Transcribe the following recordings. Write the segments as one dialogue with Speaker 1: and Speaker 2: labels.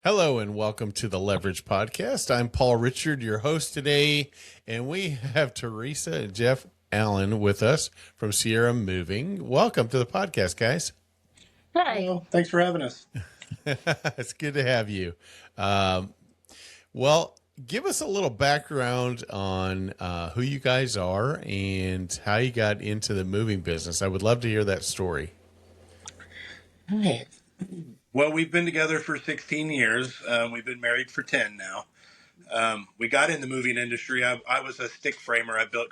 Speaker 1: Hello and welcome to the Leverage Podcast. I'm Paul Richard, your host today, and we have Theresa and Jeff Allen with us from Sierra Moving. Welcome to the podcast, guys.
Speaker 2: Hi.
Speaker 3: Well, thanks for having us.
Speaker 1: It's good to have you. Um, well, give us a little background on who you guys are and how you got into the moving business. I would love to hear that story.
Speaker 3: All right. Well, we've been together for 16 years. We've been married for 10 now. We got in the moving industry. I was a stick framer. I built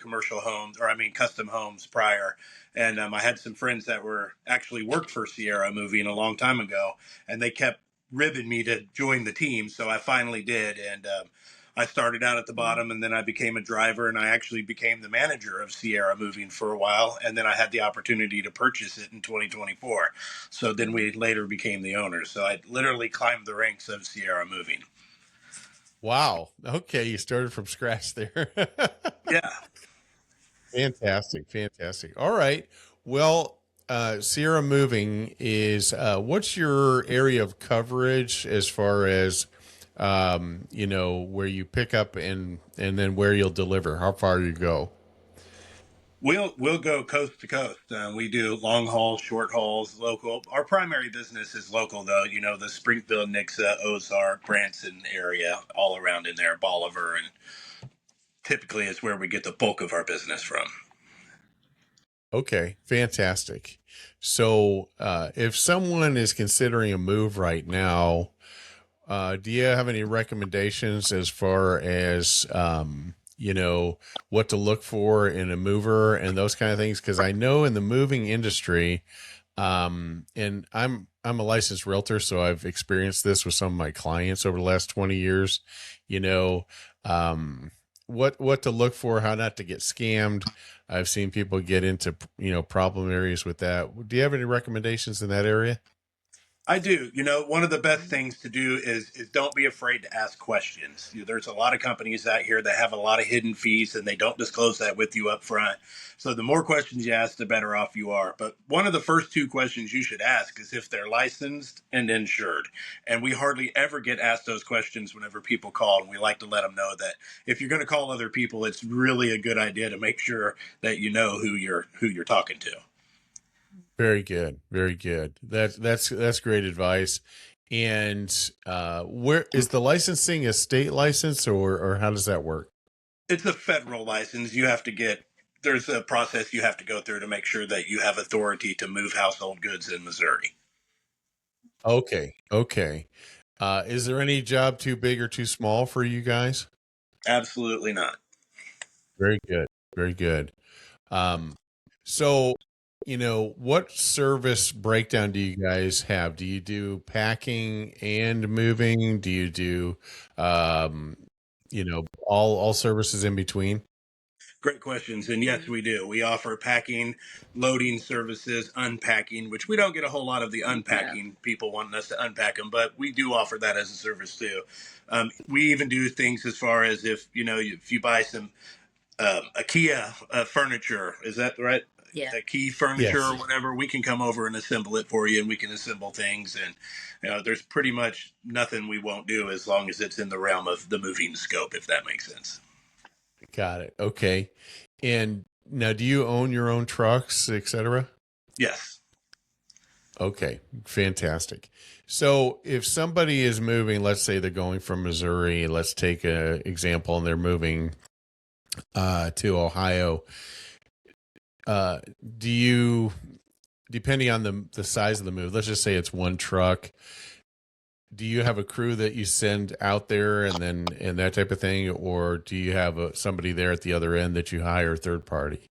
Speaker 3: custom homes prior. And I had some friends that were actually worked for Sierra Moving a long time ago, and they kept ribbing me to join the team. So I finally did. And I started out at the bottom, and then I became a driver, and I actually became the manager of Sierra Moving for a while. And then I had the opportunity to purchase it in 2024. So then we later became the owners. So I literally climbed the ranks of Sierra Moving.
Speaker 1: Wow. Okay. You started from scratch there.
Speaker 3: Yeah.
Speaker 1: Fantastic. All right. Well, Sierra Moving is, what's your area of coverage as far as, where you pick up and then where you'll deliver, how far you go?
Speaker 3: We'll go coast to coast. We do long hauls, short hauls, local. Our primary business is local, though. You know, the Springfield, Nixa, Ozark, Branson area, all around in there, Bolivar, and typically is where we get the bulk of our business from.
Speaker 1: Okay. Fantastic. So, if someone is considering a move right now, do you have any recommendations as far as, what to look for in a mover and those kind of things? Because I know in the moving industry, and I'm a licensed realtor, so I've experienced this with some of my clients over the last 20 years. What to look for, how not to get scammed. I've seen people get into problem areas with that. Do you have any recommendations in that area?
Speaker 3: I do. You know, one of the best things to do is don't be afraid to ask questions. There's a lot of companies out here that have a lot of hidden fees, and they don't disclose that with you up front. So the more questions you ask, the better off you are. But one of the first two questions you should ask is if they're licensed and insured. And we hardly ever get asked those questions whenever people call, and we like to let them know that if you're going to call other people, it's really a good idea to make sure that you know who you're talking to.
Speaker 1: Very good. Very good. That's great advice. And where is the licensing a state license or how does that work?
Speaker 3: It's a federal license. There's a process you have to go through to make sure that you have authority to move household goods in Missouri.
Speaker 1: Okay. Okay. Is there any job too big or too small for you guys?
Speaker 3: Absolutely not.
Speaker 1: Very good. Very good. So, what service breakdown do you guys have? Do you do packing and moving? Do you do, all services in between?
Speaker 3: Great questions. And yes, we do. We offer packing, loading services, unpacking, which we don't get a whole lot of the unpacking people wanting us to unpack them, but we do offer that as a service too. We even do things as far as if you buy some IKEA furniture, is that right?
Speaker 2: Yeah.
Speaker 3: The key furniture
Speaker 1: Yes.
Speaker 3: or whatever, we can come over and assemble it for you, and we can assemble things. And there's pretty much nothing we won't do as long as it's in the realm of the moving scope, if that makes sense.
Speaker 1: Got it. Okay. And now do you own your own trucks, et cetera?
Speaker 3: Yes.
Speaker 1: Okay. Fantastic. So if somebody is moving, let's say they're going from Missouri, let's take an example, and they're moving to Ohio. Do you, depending on the size of the move, let's just say it's one truck, do you have a crew that you send out there and that type of thing, or do you have somebody there at the other end that you hire third party?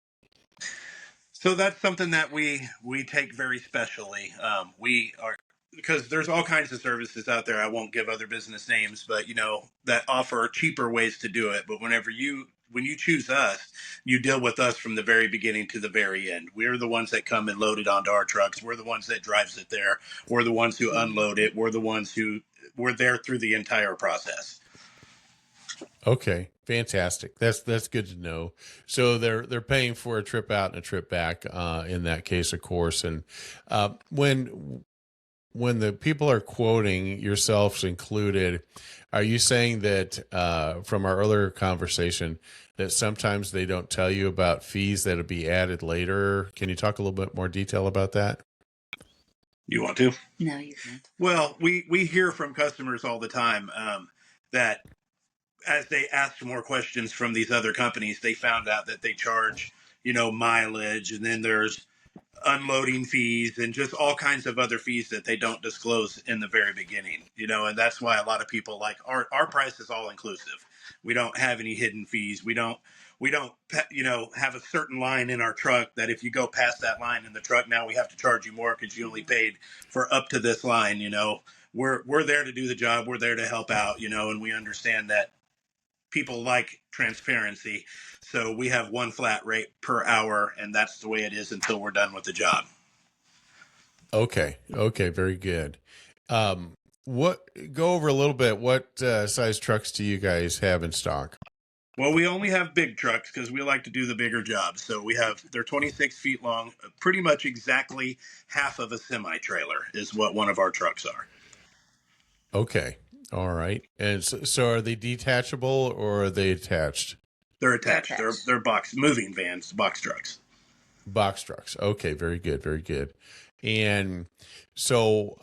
Speaker 3: So that's something that we take very specially. We are because there's all kinds of services out there. I won't give other business names, but that offer cheaper ways to do it. But when you choose us, you deal with us from the very beginning to the very end. We're the ones that come and load it onto our trucks. We're the ones that drives it there. We're the ones who unload it. We're there through the entire process.
Speaker 1: Okay, fantastic. That's good to know. So they're paying for a trip out and a trip back in that case, of course. And when when the people are quoting, yourselves included, are you saying that from our earlier conversation that sometimes they don't tell you about fees that'll be added later? Can you talk a little bit more detail about that?
Speaker 3: You want to?
Speaker 2: No, you can't.
Speaker 3: Well, we hear from customers all the time that as they asked more questions from these other companies, they found out that they charge, mileage, and then there's unloading fees and just all kinds of other fees that they don't disclose in the very beginning, and that's why a lot of people like our price is all inclusive. We don't have any hidden fees. We don't have a certain line in our truck that if you go past that line in the truck, now we have to charge you more because you only paid for up to this line. We're there to do the job. We're there to help out, and we understand that people like transparency. So we have one flat rate per hour, and that's the way it is until we're done with the job.
Speaker 1: Okay. Okay. Very good. What go over a little bit? What size trucks do you guys have in stock?
Speaker 3: Well, we only have big trucks because we like to do the bigger jobs. So they're 26 feet long, pretty much exactly half of a semi trailer is what one of our trucks are.
Speaker 1: Okay. All right. And so are they detachable or are they attached?
Speaker 3: They're attached. They're box moving vans, box trucks.
Speaker 1: Box trucks. Okay. Very good. Very good. And so,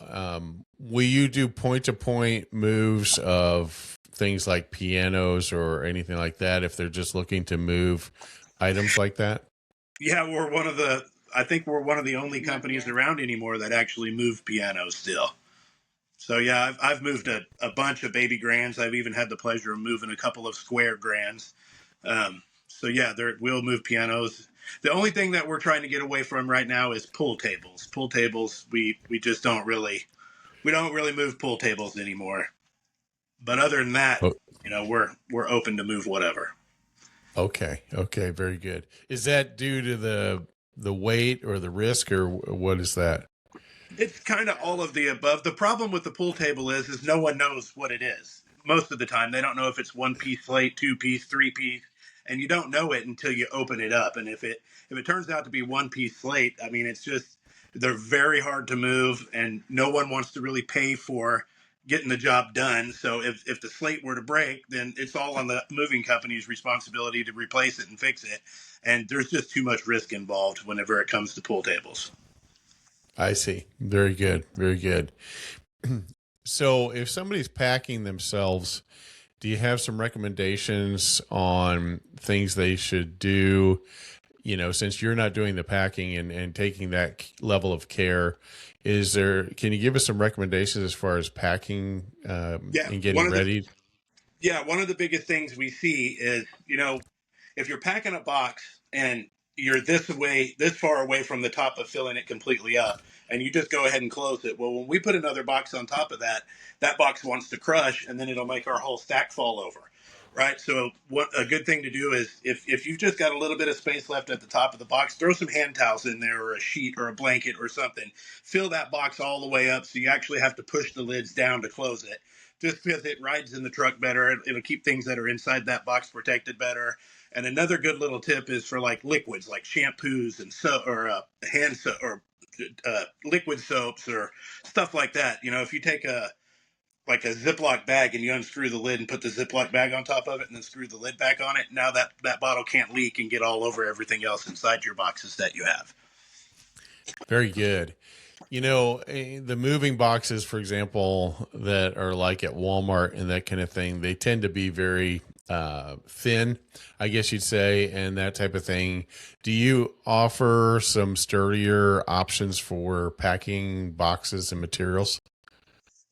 Speaker 1: will you do point to point moves of things like pianos or anything like that if they're just looking to move items like that?
Speaker 3: Yeah, I think we're one of the only companies around anymore that actually move pianos still. So yeah, I've moved a bunch of baby grands. I've even had the pleasure of moving a couple of square grands. So yeah, we'll move pianos. The only thing that we're trying to get away from right now is pool tables. Pool tables, we just we don't really move pool tables anymore. But other than that,
Speaker 1: Oh,
Speaker 3: we're open to move whatever.
Speaker 1: okay. Okay. Very good. Is that due to the weight or the risk or what is that?
Speaker 3: It's kind of all of the above. The problem with the pool table is no one knows what it is. Most of the time, they don't know if it's one piece slate, two piece, three piece, and you don't know it until you open it up. And if it turns out to be one piece slate, I mean, it's just they're very hard to move, and no one wants to really pay for getting the job done. So if the slate were to break, then it's all on the moving company's responsibility to replace it and fix it. And there's just too much risk involved whenever it comes to pool tables.
Speaker 1: I see. Very good. Very good. So if somebody's packing themselves, do you have some recommendations on things they should do? Since you're not doing the packing and taking that level of care, can you give us some recommendations as far as packing
Speaker 3: Yeah,
Speaker 1: and getting ready?
Speaker 3: one of the biggest things we see is, if you're packing a box and you're this far away from the top of filling it completely up, and you just go ahead and close it. Well, when we put another box on top of that, that box wants to crush, and then it'll make our whole stack fall over. Right. So what a good thing to do is if you've just got a little bit of space left at the top of the box, throw some hand towels in there or a sheet or a blanket or something. Fill that box all the way up so you actually have to push the lids down to close it. Just because it rides in the truck better, it'll keep things that are inside that box protected better. And another good little tip is for like liquids, like shampoos and hand soap or liquid soaps or stuff like that. If you take a Ziploc bag and you unscrew the lid and put the Ziploc bag on top of it and then screw the lid back on it, now that bottle can't leak and get all over everything else inside your boxes that you have.
Speaker 1: Very good. The moving boxes, for example, that are like at Walmart and that kind of thing, they tend to be very thin, I guess you'd say, and that type of thing. Do you offer some sturdier options for packing boxes and materials?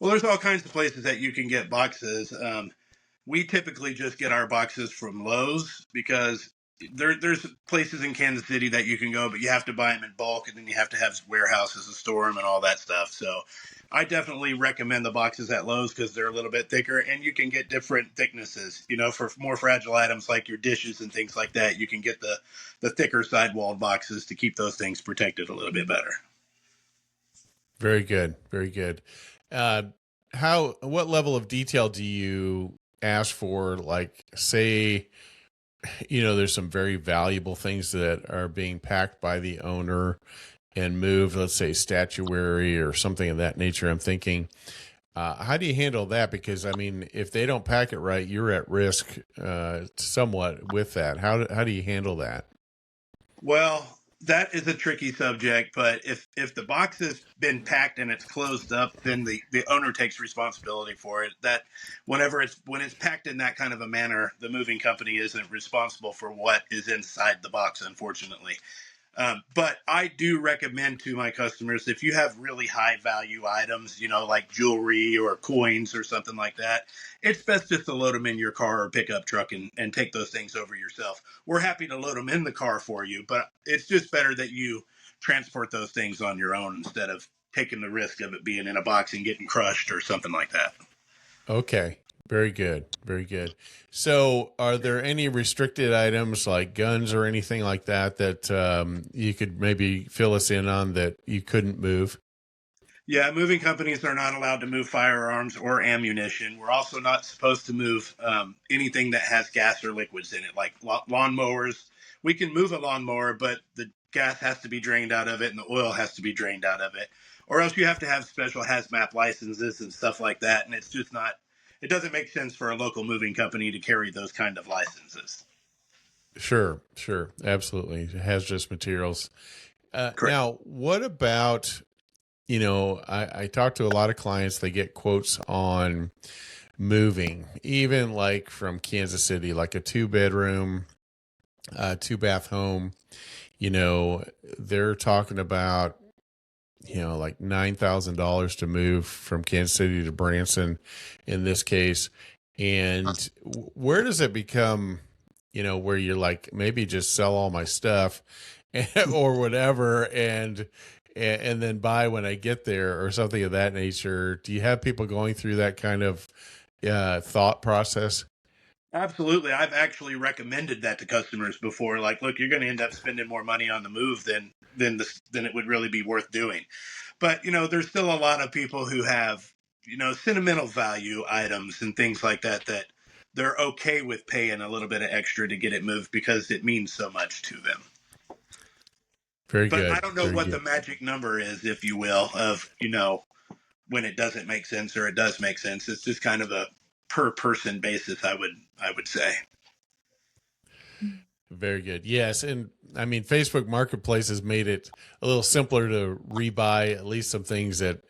Speaker 3: Well, there's all kinds of places that you can get boxes. We typically just get our boxes from Lowe's because there's places in Kansas City that you can go, but you have to buy them in bulk, and then you have to have warehouses to store them and all that stuff. So I definitely recommend the boxes at Lowe's because they're a little bit thicker, and you can get different thicknesses. For more fragile items like your dishes and things like that, you can get the thicker sidewalled boxes to keep those things protected a little bit better.
Speaker 1: Very good. Very good. Uh, what level of detail do you ask for? Like, say, there's some very valuable things that are being packed by the owner and move, let's say, statuary or something of that nature. I'm thinking, how do you handle that? Because I mean, if they don't pack it right, you're at risk somewhat with that. How do you handle that?
Speaker 3: Well, that is a tricky subject, but if the box has been packed and it's closed up, then the owner takes responsibility for it. That when it's packed in that kind of a manner, the moving company isn't responsible for what is inside the box, unfortunately. But I do recommend to my customers, if you have really high value items, like jewelry or coins or something like that, it's best just to load them in your car or pickup truck and take those things over yourself. We're happy to load them in the car for you, but it's just better that you transport those things on your own instead of taking the risk of it being in a box and getting crushed or something like that.
Speaker 1: Okay. Very good. Very good. So, are there any restricted items like guns or anything like that that you could maybe fill us in on that you couldn't move?
Speaker 3: Yeah, moving companies are not allowed to move firearms or ammunition. We're also not supposed to move anything that has gas or liquids in it, like lawnmowers. We can move a lawnmower, but the gas has to be drained out of it and the oil has to be drained out of it. Or else you have to have special hazmat licenses and stuff like that. And it's just not, it doesn't make sense for a local moving company to carry those kind of licenses.
Speaker 1: Sure, sure, absolutely. Hazardous materials.
Speaker 3: Correct.
Speaker 1: Now, what about, I talk to a lot of clients, they get quotes on moving, even like from Kansas City, like a two-bedroom, two-bath home. You know, they're talking about, like $9,000 to move from Kansas City to Branson in this case. And where does it become, where you're like, maybe just sell all my stuff or whatever and then buy when I get there or something of that nature? Do you have people going through that kind of thought process?
Speaker 3: Absolutely. I've actually recommended that to customers before. Like, look, you're going to end up spending more money on the move than it would really be worth doing. But there's still a lot of people who have sentimental value items and things like that that they're okay with paying a little bit of extra to get it moved because it means so much to them.
Speaker 1: Very
Speaker 3: But I
Speaker 1: good.
Speaker 3: don't know
Speaker 1: Very
Speaker 3: what the
Speaker 1: good.
Speaker 3: magic number is, if you will, of when it doesn't make sense or it does make sense. It's just kind of a per person basis, I would say.
Speaker 1: Very good. Yes. And I mean, Facebook Marketplace has made it a little simpler to rebuy at least some things at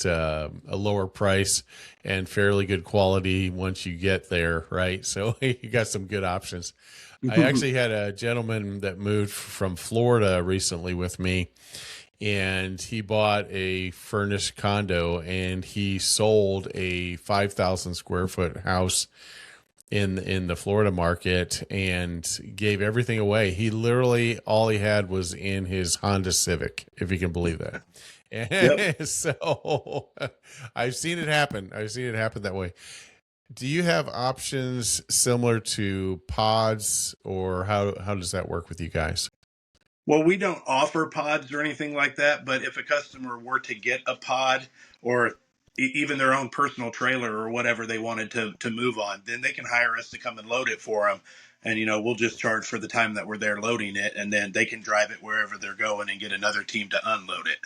Speaker 1: a lower price and fairly good quality once you get there. Right. So you got some good options. I actually had a gentleman that moved from Florida recently with me, and he bought a furnished condo and he sold a 5,000 square foot house in the Florida market and gave everything away. He literally all he had was in his Honda Civic, if you can believe that.
Speaker 3: Yep.
Speaker 1: And so I've seen it happen. I've seen it happen that way. Do you have options similar to pods, or how does that work with you guys?
Speaker 3: Well, we don't offer pods or anything like that, but if a customer were to get a pod or even their own personal trailer or whatever they wanted to move on, then they can hire us to come and load it for them. And we'll just charge for the time that we're there loading it, and then they can drive it wherever they're going and get another team to unload it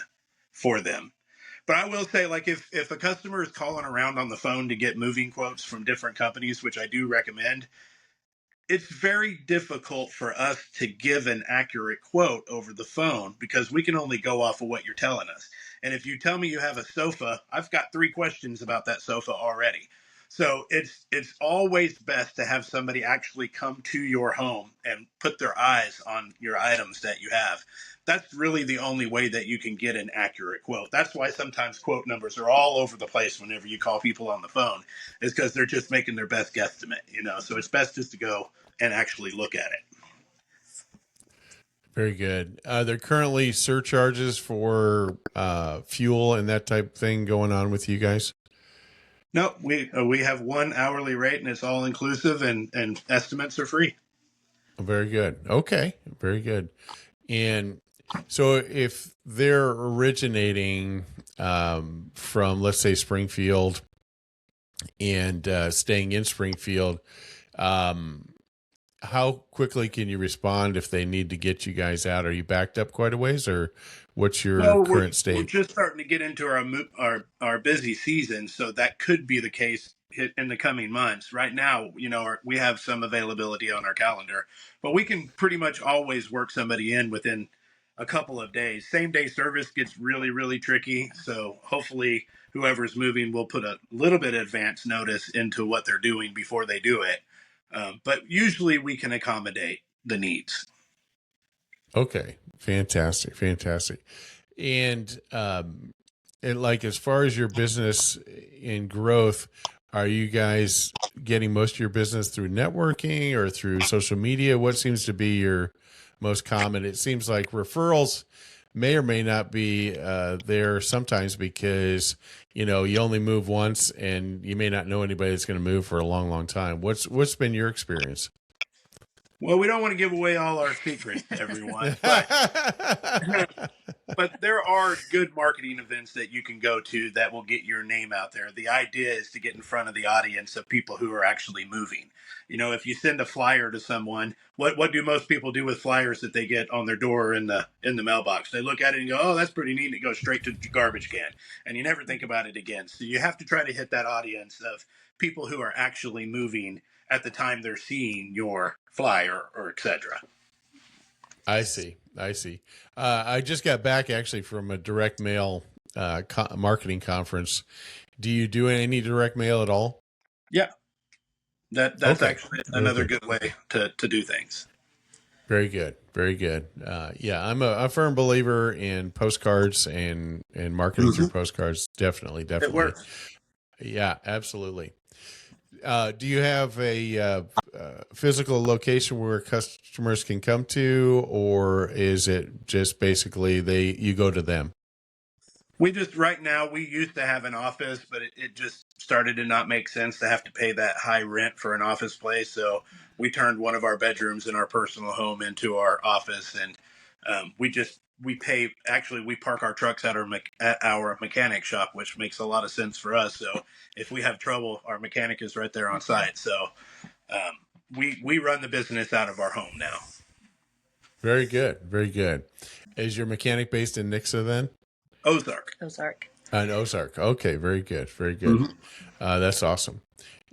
Speaker 3: for them. But I will say, like, if a customer is calling around on the phone to get moving quotes from different companies, which I do recommend, it's very difficult for us to give an accurate quote over the phone because we can only go off of what you're telling us. And if you tell me you have a sofa, I've got three questions about that sofa already. So it's always best to have somebody actually come to your home and put their eyes on your items that you have. That's really the only way that you can get an accurate quote. That's why sometimes quote numbers are all over the place whenever you call people on the phone, is because they're just making their best guesstimate. So it's best just to go and actually look at it.
Speaker 1: Very good. Are there currently surcharges for fuel and that type of thing going on with you guys?
Speaker 3: No, we have one hourly rate and it's all inclusive and estimates are free.
Speaker 1: Very good. Okay. Very good. And so if they're originating from, let's say, Springfield and staying in Springfield, um, how quickly can you respond if they need to get you guys out? Are you backed up quite a ways, or what's your
Speaker 3: Well,
Speaker 1: current
Speaker 3: we're
Speaker 1: state?
Speaker 3: just starting to get into our busy season, so that could be the case in the coming months. Right now, we have some availability on our calendar, but we can pretty much always work somebody in within a couple of days. Same day service gets really, really tricky, so hopefully whoever's moving will put a little bit of advance notice into what they're doing before they do it. But usually we can accommodate the needs.
Speaker 1: Okay, fantastic, fantastic. And like as far as your business and growth, are you guys getting most of your business through networking or through social media? What seems to be your most common? It seems like referrals may or may not be there sometimes because you only move once and you may not know anybody that's going to move for a long, long time. What's been your experience?
Speaker 3: Well, we don't want to give away all our secrets to everyone, but but there are good marketing events that you can go to that will get your name out there. The idea is to get in front of the audience of people who are actually moving. If you send a flyer to someone, what do most people do with flyers that they get on their door or in the mailbox? They look at it and go, "Oh, that's pretty neat." And it goes straight to the garbage can, and you never think about it again. So you have to try to hit that audience of people who are actually moving at the time they're seeing your flyer or etc.
Speaker 1: I see. I see. I just got back actually from a direct mail marketing conference. Do you do any direct mail at all?
Speaker 3: Yeah, that's
Speaker 1: Okay.
Speaker 3: actually
Speaker 1: Very
Speaker 3: another
Speaker 1: good.
Speaker 3: good way to do things.
Speaker 1: Very good. Very good. Yeah, I'm a firm believer in postcards and marketing through
Speaker 3: Hmm.
Speaker 1: postcards. Definitely.
Speaker 3: It
Speaker 1: Definitely.
Speaker 3: works.
Speaker 1: Yeah, absolutely. Do you have a physical location where customers can come to, or is it just basically you go to them?
Speaker 3: We just right now we used to have an office, but it just started to not make sense to have to pay that high rent for an office place. So we turned one of our bedrooms in our personal home into our office, and we park our trucks at our mechanic shop, which makes a lot of sense for us. So if we have trouble, our mechanic is right there on site. So um, we run the business out of our home now.
Speaker 1: Very good. Very good. Is your mechanic based in Nixa then?
Speaker 3: Ozark.
Speaker 2: Ozark.
Speaker 1: In Ozark. Okay. Very good. Very good.
Speaker 3: Mhm.
Speaker 1: That's awesome.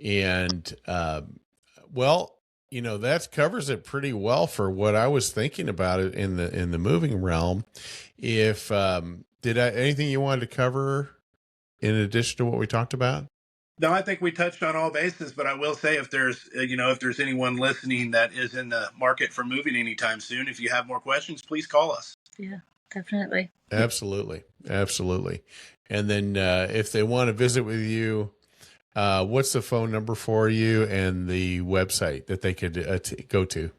Speaker 1: And, well, that covers it pretty well for what I was thinking about it in the moving realm. If, anything you wanted to cover in addition to what we talked about?
Speaker 3: No, I think we touched on all bases, but I will say if there's anyone listening that is in the market for moving anytime soon, if you have more questions, please call us.
Speaker 2: Yeah, definitely.
Speaker 1: Absolutely. Absolutely. And then, if they want to visit with you, what's the phone number for you and the website that they could go to?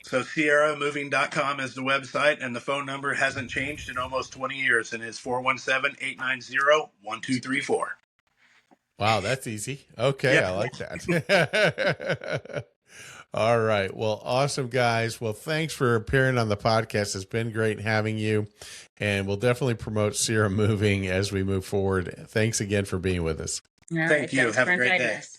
Speaker 3: So SierraMoving.com is the website, and the phone number hasn't changed in almost 20 years, and it's 417-890-1234.
Speaker 1: Wow, that's easy. Okay,
Speaker 3: Yeah.
Speaker 1: I like that. All right. Well, awesome, guys. Well, thanks for appearing on the podcast. It's been great having you, and we'll definitely promote Sierra Moving as we move forward. Thanks again for being with us.
Speaker 2: All right,
Speaker 3: Thank you.
Speaker 2: thanks
Speaker 3: Have
Speaker 2: for
Speaker 3: a great
Speaker 2: inviting
Speaker 3: day.
Speaker 2: us.